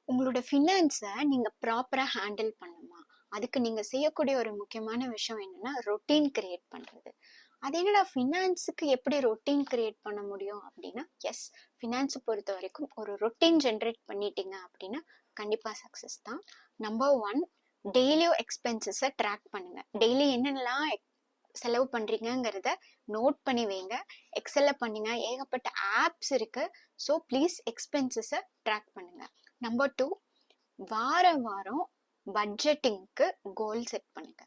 உங்களோட ஃபினான்ஸை நீங்க ப்ராப்பரா ஹேண்டில் பண்ணுமா? அதுக்கு நீங்க செய்யக்கூடிய ஒரு முக்கியமான விஷயம் என்னன்னா ரொட்டீன் கிரியேட் பண்றது. அது என்னடா ஃபினான்ஸுக்கு எப்படி ரொட்டீன் கிரியேட் பண்ண முடியும் அப்படின்னா, எஸ், ஃபினான்ஸை பொறுத்த வரைக்கும் ஒரு ரொட்டீன் ஜென்ரேட் பண்ணிட்டீங்க அப்படின்னா கண்டிப்பா சக்சஸ் தான். நம்பர் ஒன், டெய்லியும் எக்ஸ்பென்சஸை ட்ராக் பண்ணுங்க. டெய்லி என்னென்னலாம் செலவு பண்றீங்கிறத நோட் பண்ணி வைங்க. எக்ஸல்ல பண்ணுங்க, ஏகப்பட்ட ஆப்ஸ் இருக்கு. ஸோ ப்ளீஸ் எக்ஸ்பென்சஸை ட்ராக் பண்ணுங்க. நம்பர் டூ, வாரம் பட்ஜெட்டிங்க்கு கோல் செட் பண்ணுங்க.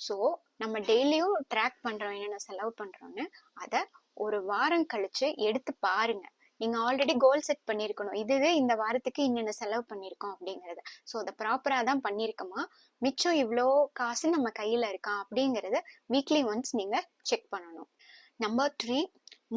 ஸோ நம்ம டெய்லியும் ட்ராக் பண்றோம் என்னென்ன செலவு பண்றோம்னு, அதை ஒரு வாரம் கழிச்சு எடுத்து பாருங்க. நீங்க ஆல்ரெடி கோல் செட் பண்ணிருக்கணும், இது இந்த வாரத்துக்கு இன்னென்ன செலவு பண்ணிருக்கோம் அப்படிங்கறத. ஸோ அதை ப்ராப்பரா தான் பண்ணிருக்கோமா, மிச்சம் இவ்வளோ காசு நம்ம கையில இருக்கா அப்படிங்கறத வீக்லி ஒன்ஸ் நீங்க செக் பண்ணணும். நம்பர் த்ரீ,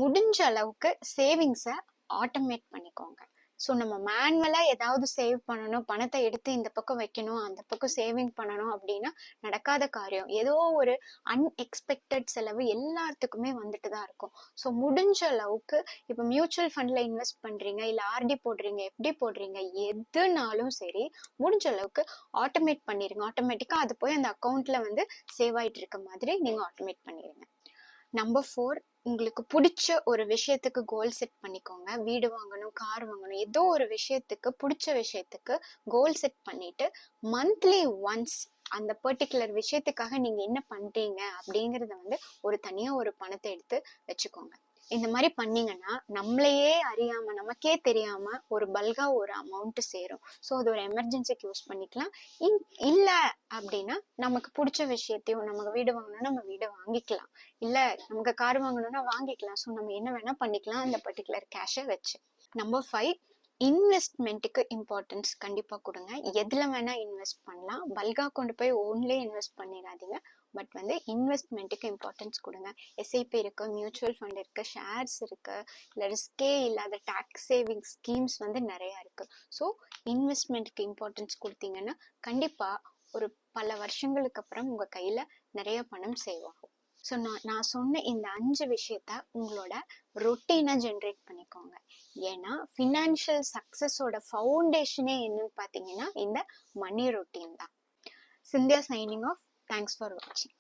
முடிஞ்ச அளவுக்கு சேவிங்ஸை ஆட்டோமேட் பண்ணிக்கோங்க. ஸோ நம்ம மேனுவலா ஏதாவது சேவ் பண்ணணும், பணத்தை எடுத்து இந்த பக்கம் வைக்கணும், அந்த பக்கம் சேவிங் பண்ணணும் அப்படின்னா நடக்காத காரியம். ஏதோ ஒரு அன்எக்ஸ்பெக்டட் செலவு எல்லாத்துக்குமே வந்துட்டு தான் இருக்கும். ஸோ முடிஞ்ச அளவுக்கு இப்போ மியூச்சுவல் ஃபண்ட்ல இன்வெஸ்ட் பண்றீங்க, இல்ல ஆர்டி போடுறீங்க, எஃப்டி போடுறீங்க, எதுனாலும் சரி முடிஞ்ச அளவுக்கு ஆட்டோமேட் பண்ணிருங்க. ஆட்டோமேட்டிக்கா அது போய் அந்த அக்கௌண்ட்ல வந்து சேவ் ஆயிட்டு இருக்க மாதிரி நீங்க ஆட்டோமேட் பண்ணிருங்க. நம்பர் ஃபோர், உங்களுக்கு பிடிச்ச ஒரு விஷயத்துக்கு கோல் செட் பண்ணிக்கோங்க. வீடு வாங்கணும், கார் வாங்கணும், ஏதோ ஒரு விஷயத்துக்கு, பிடிச்ச விஷயத்துக்கு கோல் செட் பண்ணிட்டு மந்த்லி ஒன்ஸ் அந்த பர்டிகுலர் விஷயத்துக்காக நீங்க என்ன பண்றீங்க அப்படிங்கறத வந்து ஒரு தனியா ஒரு பணத்தை எடுத்து வச்சுக்கோங்க. இந்த மாதிரி பண்ணீங்கன்னா நம்மளையே அறியாம, நமக்கே தெரியாம ஒரு பல்கா ஒரு அமௌண்ட் சேரும். ஸோ அது ஒரு எமர்ஜென்சிக்கு யூஸ் பண்ணிக்கலாம். இல்ல அப்படின்னா நமக்கு பிடிச்ச விஷயத்தையும், நமக்கு வீடு வாங்கணும்னா நம்ம வீடை வாங்கிக்கலாம், இல்ல நமக்கு கார் வாங்கணும்னா வாங்கிக்கலாம். ஸோ நம்ம என்ன வேணா பண்ணிக்கலாம் அந்த பர்டிகுலர் கேஷை வச்சு. நம்பர் ஃபைவ், இன்வெஸ்ட்மெண்ட்டுக்கு இம்பார்ட்டன்ஸ் கண்டிப்பா கொடுங்க. எதுல வேணா இன்வெஸ்ட் பண்ணலாம், பல்கா கொண்டு போய் ஓன்லயே இன்வெஸ்ட் பண்ணிடாதீங்க. பட் வந்து இன்வெஸ்ட்மெண்ட்டுக்கு இம்பார்ட்டன்ஸ் கொடுங்க. எஸ்ஐபி இருக்கு, மியூச்சுவல் ஃபண்ட் இருக்கு, ஷேர்ஸ் இருக்கு, இல்லை ரிஸ்கே இல்லாத டாக்ஸ் சேவிங் ஸ்கீம்ஸ் வந்து நிறைய இருக்கு. ஸோ இன்வெஸ்ட்மெண்ட்டுக்கு இம்பார்ட்டன்ஸ் கொடுத்தீங்கன்னா கண்டிப்பா ஒரு பல வருஷங்களுக்கு அப்புறம் உங்க கையில நிறைய பணம் சேவ் ஆகும். ஸோ நான் சொன்ன இந்த 5 விஷயத்த உங்களோட ரொட்டீனா ஜென்ரேட் பண்ணிக்கோங்க. ஏன்னா ஃபினான்ஷியல் சக்சஸோட ஃபவுண்டேஷனே என்னன்னு பார்த்தீங்கன்னா இந்த மணி ரொட்டீன் தான். Scindia signing off. Thanks for வாட்சிங்.